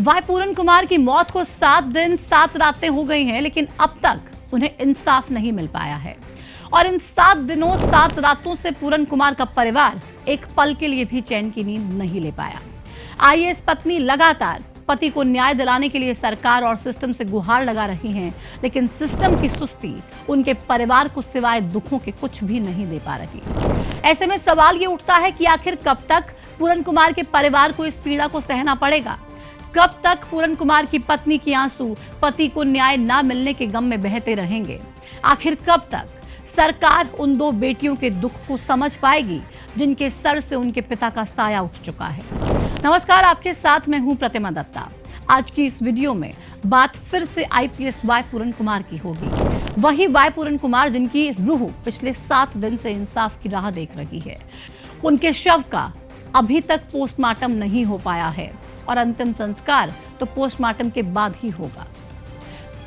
Y पूरन कुमार की मौत को 7 दिन 7 रातें हो गई हैं, लेकिन अब तक उन्हें इंसाफ नहीं मिल पाया है। और इन 7 दिनों 7 रातों से पूरन कुमार का परिवार एक पल के लिए भी चैन की नींद नहीं ले पाया। आईएएस पत्नी लगातार पति को न्याय दिलाने के लिए सरकार और सिस्टम से गुहार लगा रही हैं, लेकिन सिस्टम की सुस्ती उनके परिवार को सिवाय दुखों के कुछ भी नहीं दे पा रही। ऐसे में सवाल ये उठता है कि आखिर कब तक पूरन कुमार के परिवार को इस पीड़ा को सहना पड़ेगा? कब तक पूरन कुमार की पत्नी की आंसू पति को न्याय न मिलने के गम में बहते रहेंगे? आखिर कब तक सरकार उन 2 बेटियों के दुख को समझ पाएगी जिनके सर से उनके पिता का साया उठ चुका है? नमस्कार, आपके साथ मैं हूं प्रतिमा दत्ता। आज की इस वीडियो में बात फिर से आईपीएस वाई पूरन कुमार की होगी। वही वाई पूरन कुमार जिनकी रूह पिछले 7 दिन से इंसाफ की राह देख रही है। उनके शव का अभी तक पोस्टमार्टम नहीं हो पाया है और अंतिम संस्कार तो पोस्टमार्टम के बाद ही होगा।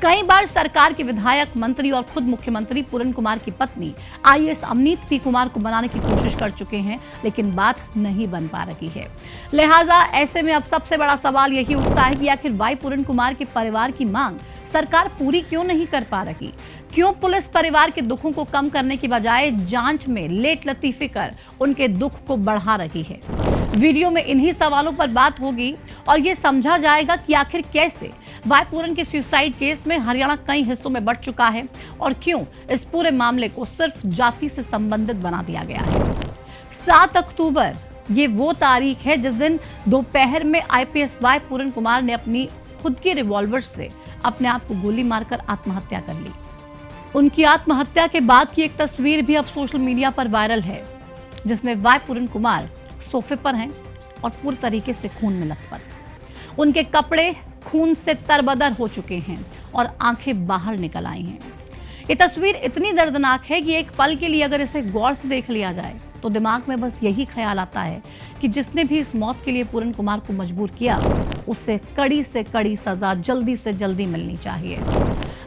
कई बार सरकार के विधायक, मंत्री और खुद मुख्यमंत्री पूरन कुमार की पत्नी आईएएस अमनीत पी कुमार को बनाने की कोशिश कर चुके हैं, लेकिन बात नहीं बन पा रही है। लिहाजा ऐसे में अब सबसे बड़ा सवाल यही उठता है कि आखिर वाई पूरन कुमार के परिवार की मांग सरकार पूरी क्यों नहीं कर पा रही? क्यों पुलिस परिवार के दुखों को कम करने की बजाय जांच में लेट लतीफी कर उनके दुख को बढ़ा रही है? वीडियो में इन्हीं सवालों पर बात होगी और ये समझा जाएगा कि आखिर कैसे वाई पूरन के सुसाइड केस में हरियाणा कई हिस्सों में बढ़ चुका है और क्यों इस पूरे मामले को सिर्फ जाति से संबंधित बना दिया गया है। 7 अक्टूबर ये वो तारीख है जिस दिन दोपहर में आईपीएस वाई पूरन कुमार ने अपनी खुद की रिवॉल्वर से अपने आप को गोली मारकर आत्महत्या कर ली। उनकी आत्महत्या के बाद की एक तस्वीर भी अब सोशल मीडिया पर वायरल है, जिसमें वाई पूरन कुमार सोफे पर हैं और पूरी तरीके से खून में लथपथ। उनके कपड़े खून से तरबदर हो चुके हैं और आंखें बाहर निकल आई हैं। ये तस्वीर इतनी दर्दनाक है कि एक पल के लिए अगर इसे गौर से देख लिया जाए तो दिमाग में बस यही ख्याल आता है कि जिसने भी इस मौत के लिए पूरन कुमार को मजबूर किया, उससे कड़ी से कड़ी सजा जल्दी से जल्दी मिलनी चाहिए।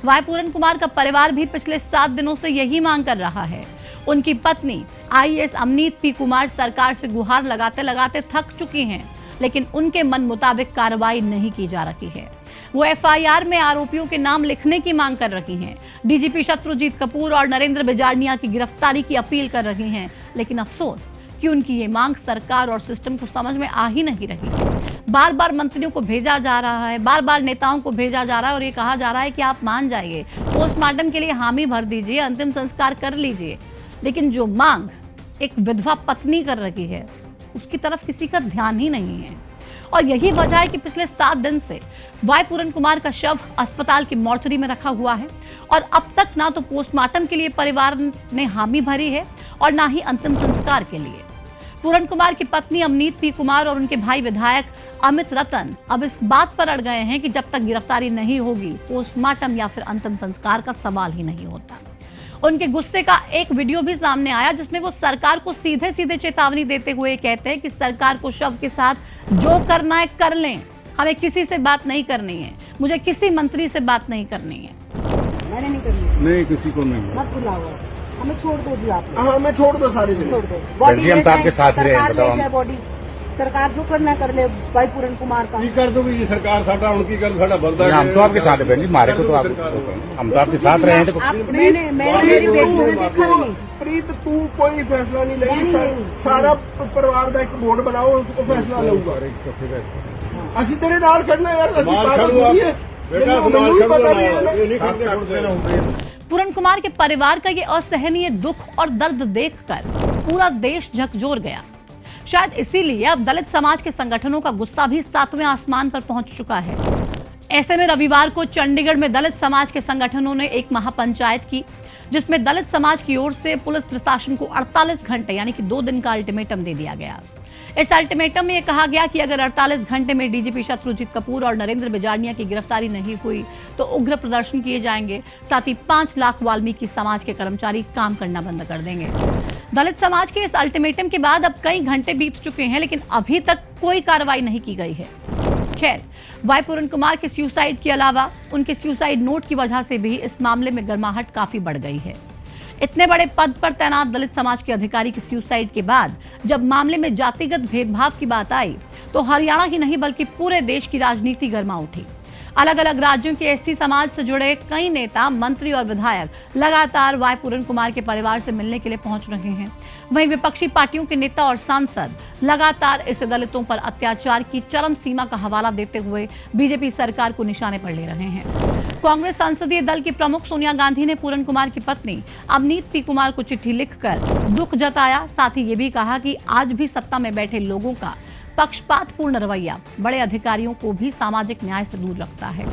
वाई पूरन कुमार का परिवार भी पिछले 7 दिनों से यही मांग कर रहा है। उनकी पत्नी आईएएस अमनीत पी कुमार सरकार से गुहार लगाते लगाते थक चुकी हैं, लेकिन उनके मन मुताबिक कार्रवाई नहीं की जा रही है। वो एफआईआर में आरोपियों के नाम लिखने की मांग कर रही हैं। डीजीपी शत्रुजीत कपूर और नरेंद्र बिजारनिया की गिरफ्तारी की अपील कर रही हैं, लेकिन अफसोस कि उनकी ये मांग सरकार और सिस्टम को समझ में आ ही नहीं रही है। बार बार मंत्रियों को भेजा जा रहा है, बार बार नेताओं को भेजा जा रहा है और ये कहा जा रहा है कि आप मान जाइए, पोस्टमार्टम के लिए हामी भर दीजिए, अंतिम संस्कार कर लीजिए, लेकिन जो मांग एक विधवा पत्नी कर रही है उसकी तरफ किसी का ध्यान ही नहीं है। और यही वजह है कि पिछले 7 दिन से वाई पूरन कुमार का शव अस्पताल की मॉर्चरी में रखा हुआ है और अब तक ना तो पोस्टमार्टम के लिए परिवार ने हामी भरी है और ना ही अंतिम संस्कार के लिए। पूरन कुमार की पत्नी अमनीत पी कुमार और उनके भाई विधायक अमित रतन अब इस बात पर अड़ गए हैं कि जब तक गिरफ्तारी नहीं होगी, पोस्टमार्टम या फिर अंतिम संस्कार का सवाल ही नहीं होता। उनके गुस्से का एक वीडियो भी सामने आया जिसमें वो सरकार को सीधे सीधे चेतावनी देते हुए कहते हैं कि सरकार को शव के साथ जो करना है कर लें, हमें किसी से बात नहीं करनी है, मुझे किसी मंत्री से बात नहीं करनी है। मैंने नहीं करनी, नहीं किसी को नहीं, मत बुलाओ, हमें छोड़ दो जी आप। हाँ मैं छोड़ दो सारी छोड़ दो। हम तो आपके साथ रहे हैं, बताओ हम बॉडी सरकार जो करना कर ले। वाई पूरन कुमार का की कर दोगे, सरकार साडा उनकी कर साडा बर्दाश्त। हम तो आपके साथ हैं, मारे को तो आप, हम तो आपके साथ रहे हैं। तो मैंने मेरी बेटी ने देखा नहीं। प्रीत तू कोई फैसला नहीं लेगी, सारा परिवार का एक बोर्ड बनाओ, उसको फैसला लूंगा। असि तेरे नाल खड़ना यार, पूरन कुमार के परिवार का ये असहनीय दुख और दर्द देखकर पूरा देश झकझोर गया। शायद इसीलिए अब दलित समाज के संगठनों का गुस्सा भी 7वें आसमान पर पहुंच चुका है। ऐसे में रविवार को चंडीगढ़ में दलित समाज के संगठनों ने एक महापंचायत की, जिसमें दलित समाज की ओर से पुलिस प्रशासन को 48 घंटे यानी कि 2 दिन का अल्टीमेटम दे दिया गया। इस अल्टीमेटम में यह कहा गया कि अगर 48 घंटे में डीजीपी शत्रुजीत कपूर और नरेंद्र बिजारनिया की गिरफ्तारी नहीं हुई तो उग्र प्रदर्शन किए जाएंगे, साथ ही 5 लाख वाल्मीकि समाज के कर्मचारी काम करना बंद कर देंगे। दलित समाज के इस अल्टीमेटम के बाद अब कई घंटे बीत चुके हैं, लेकिन अभी तक कोई कार्रवाई नहीं की गई है। खैर, वाई पूरन कुमार के सुसाइड के अलावा उनके सुसाइड नोट की वजह से भी इस मामले में गर्माहट काफी बढ़ गई है। इतने बड़े पद पर तैनात दलित समाज के अधिकारी की सुसाइड के बाद जब मामले में जातिगत भेदभाव की बात आई तो हरियाणा ही नहीं बल्कि पूरे देश की राजनीति गर्मा उठी। अलग अलग राज्यों के एससी समाज से जुड़े कई नेता, मंत्री और विधायक लगातार वाई पूरन कुमार के परिवार से मिलने के लिए पहुंच रहे हैं। वहीं विपक्षी पार्टियों के नेता और सांसद लगातार इस दलितों पर अत्याचार की चरम सीमा का हवाला देते हुए बीजेपी सरकार को निशाने पर ले रहे हैं। कांग्रेस संसदीय दल की प्रमुख सोनिया गांधी ने पूरन कुमार की पत्नी अवनीत पी कुमार को चिट्ठी लिखकर दुख जताया। साथ ही ये भी कहा कि आज भी सत्ता में बैठे लोगों का पक्षपातपूर्ण रवैया बड़े अधिकारियों को भी सामाजिक न्याय से दूर रखता है।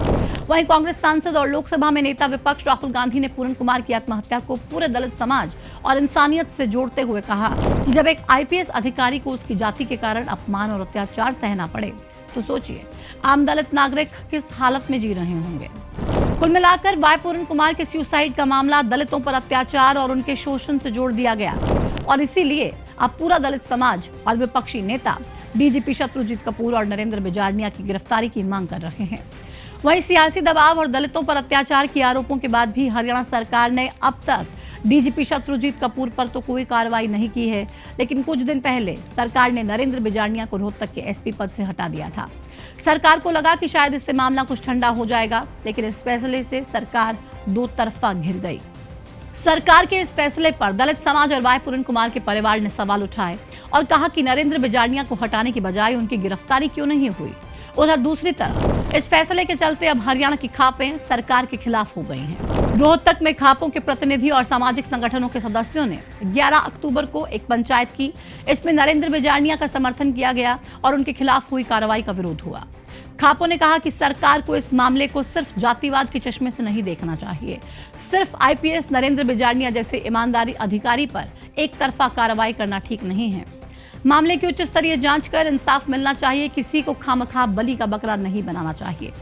वहीं कांग्रेस सांसद और लोकसभा में नेता विपक्ष राहुल गांधी ने पूरन कुमार की आत्महत्या को पूरे दलित समाज और इंसानियत से जोड़ते हुए कहा कि जब एक आईपीएस अधिकारी को उसकी जाति के कारण अपमान और अत्याचार सहना पड़े तो सोचिए आम दलित नागरिक किस हालत में जी रहे होंगे। कुल मिलाकर वाई पूरन कुमार के सुसाइड का मामला दलितों पर अत्याचार और उनके शोषण से जोड़ दिया गया और इसीलिए अब पूरा दलित समाज और विपक्षी नेता डीजीपी शत्रुजीत कपूर और नरेंद्र बिजारनिया की गिरफ्तारी की मांग कर रहे हैं। वहीं सियासी दबाव और दलितों पर अत्याचार के आरोपों के बाद भी हरियाणा सरकार ने अब तक डीजीपी शत्रुजीत कपूर पर तो कोई कार्रवाई नहीं की है, लेकिन कुछ दिन पहले सरकार ने नरेंद्र बिजारनिया को रोहतक के एसपी पद से हटा दिया था। सरकार को लगा कि शायद इससे मामला कुछ ठंडा हो जाएगा, लेकिन इस फैसले से सरकार दो तरफा घिर गई। सरकार के इस फैसले पर दलित समाज और वाई पूरन कुमार के परिवार ने सवाल उठाए और कहा कि नरेंद्र बिजारनिया को हटाने की बजाय उनकी गिरफ्तारी क्यों नहीं हुई। उधर दूसरी तरफ इस फैसले के चलते अब हरियाणा की खापें सरकार के खिलाफ हो गई हैं। रोहतक में खापों के प्रतिनिधि और सामाजिक संगठनों के सदस्यों ने 11 अक्टूबर को एक पंचायत की। इसमें नरेंद्र बिजारनिया का समर्थन किया गया और उनके खिलाफ हुई कार्रवाई का विरोध हुआ। खापों ने कहा कि सरकार को इस मामले को सिर्फ जातिवाद के चश्मे से नहीं देखना चाहिए। सिर्फ आईपीएस नरेंद्र बिजारनिया जैसे ईमानदारी अधिकारी पर एक तरफा कार्रवाई करना ठीक नहीं है। मामले की उच्च स्तरीय जांच कर इंसाफ मिलना चाहिए। किसी को खामखा बलि का बकरा नहीं बनाना चाहिए।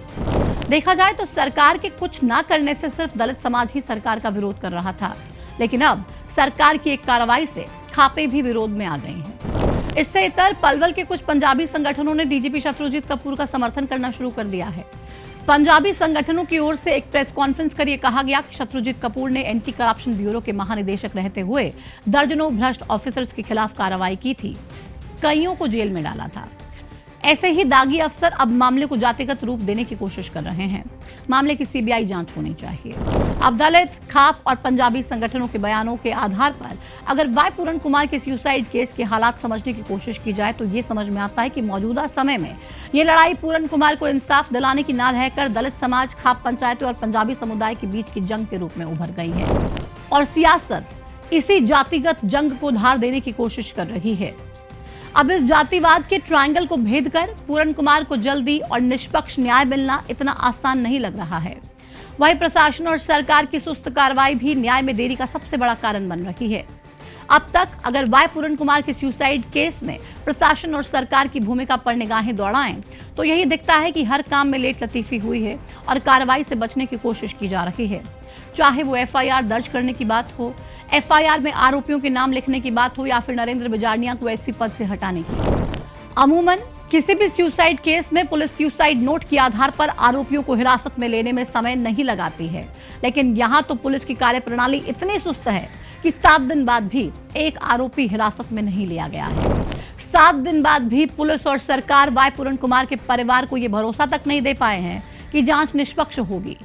देखा जाए तो सरकार के कुछ ना करने से सिर्फ दलित समाज ही सरकार का विरोध कर रहा था, लेकिन अब सरकार की एक कार्रवाई से खापे भी विरोध में आ गए हैं। इससे इतर पलवल के कुछ पंजाबी संगठनों ने डीजीपी शत्रुजीत कपूर का समर्थन करना शुरू कर दिया है। पंजाबी संगठनों की ओर से एक प्रेस कॉन्फ्रेंस कर कहा गया कि शत्रुजीत कपूर ने एंटी करप्शन ब्यूरो के महानिदेशक रहते हुए दर्जनों भ्रष्ट ऑफिसर्स के खिलाफ कार्रवाई की थी, कईयों को जेल में डाला था। ऐसे ही दागी अफसर अब मामले को जातिगत रूप देने की कोशिश कर रहे हैं। मामले की सीबीआई जांच होनी चाहिए। अब दलित, खाप और पंजाबी संगठनों के बयानों के आधार पर अगर वाई पूरन कुमार के सुसाइड केस के हालात समझने की कोशिश की जाए तो ये समझ में आता है कि मौजूदा समय में ये लड़ाई पूरन कुमार को इंसाफ दिलाने की ना रहकर दलित समाज, खाप पंचायतों और पंजाबी समुदाय के बीच की जंग के रूप में उभर गई है और सियासत इसी जातिगत जंग को धार देने की कोशिश कर रही है। अब इस जातिवाद के ट्रायंगल को भेद कर पूरन कुमार को जल्दी और निष्पक्ष न्याय मिलना इतना आसान नहीं लग रहा है। वहीं प्रशासन और सरकार की सुस्त कार्रवाई भी न्याय में देरी का सबसे बड़ा कारण बन रही है। अब तक अगर वाई पूरन कुमार के सुसाइड केस में प्रशासन और सरकार की भूमिका पर निगाहें दौड़ाएं तो यही दिखता है कि हर काम में लेट लतीफी हुई है और कार्रवाई से बचने की कोशिश की जा रही है। चाहे वो एफआईआर दर्ज करने की बात हो, एफआईआर में आरोपियों के नाम लिखने की बात हो या फिर नरेंद्र बिजारनिया को एसपी पद से हटाने की। अमूमन किसी भी सुसाइड केस में पुलिस सुसाइड नोट के आधार पर आरोपियों को हिरासत में लेने में समय नहीं लगाती है, लेकिन यहाँ तो पुलिस की कार्यप्रणाली इतनी सुस्त है कि 7 दिन बाद भी एक आरोपी हिरासत में नहीं लिया गया है। 7 दिन बाद भी पुलिस और सरकार वाई पूरन कुमार के परिवार को यह भरोसा तक नहीं दे पाए हैं कि जांच निष्पक्ष होगी।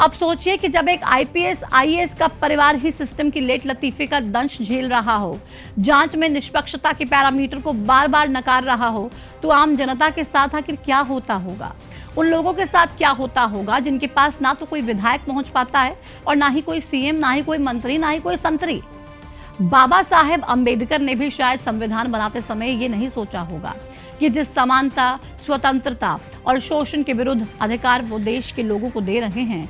अब सोचिए कि जब एक आईपीएस आईएएस का परिवार ही सिस्टम की लेट लतीफे का दंश झेल रहा हो, जांच में निष्पक्षता के पैरामीटर को बार बार नकार रहा हो, तो आम जनता के साथ आखिर क्या होता होगा? उन लोगों के साथ क्या होता होगा जिनके पास ना तो कोई विधायक पहुंच पाता है और ना ही कोई सीएम, ना ही कोई मंत्री, ना ही कोई संतरी। बाबा साहेब अंबेडकर ने भी शायद संविधान बनाते समय ये नहीं सोचा होगा कि जिस समानता, स्वतंत्रता और शोषण के विरुद्ध अधिकार वो देश के लोगों को दे रहे हैं,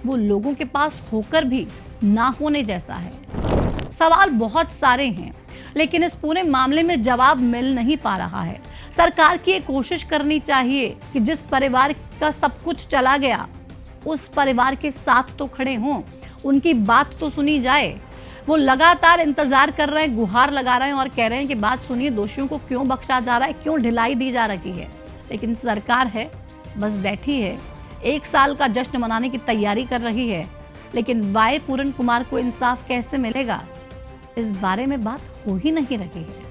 वो लोगों के पास होकर भी ना होने जैसा है। सवाल बहुत सारे हैं, लेकिन इस पूरे मामले में जवाब मिल नहीं पा रहा है। सरकार की एक कोशिश करनी चाहिए कि जिस परिवार का सब कुछ चला गया, उस परिवार के साथ तो खड़े हों, उनकी बात तो सुनी जाए। वो लगातार इंतजार कर रहे हैं, गुहार लगा रहे हैं और कह रहे हैं कि बात सुनिए, दोषियों को क्यों बख्शा जा रहा है, क्यों ढिलाई दी जा रही है। लेकिन सरकार है बस बैठी है, 1 साल का जश्न मनाने की तैयारी कर रही है, लेकिन वाई पूरन कुमार को इंसाफ कैसे मिलेगा, इस बारे में बात हो ही नहीं रही है।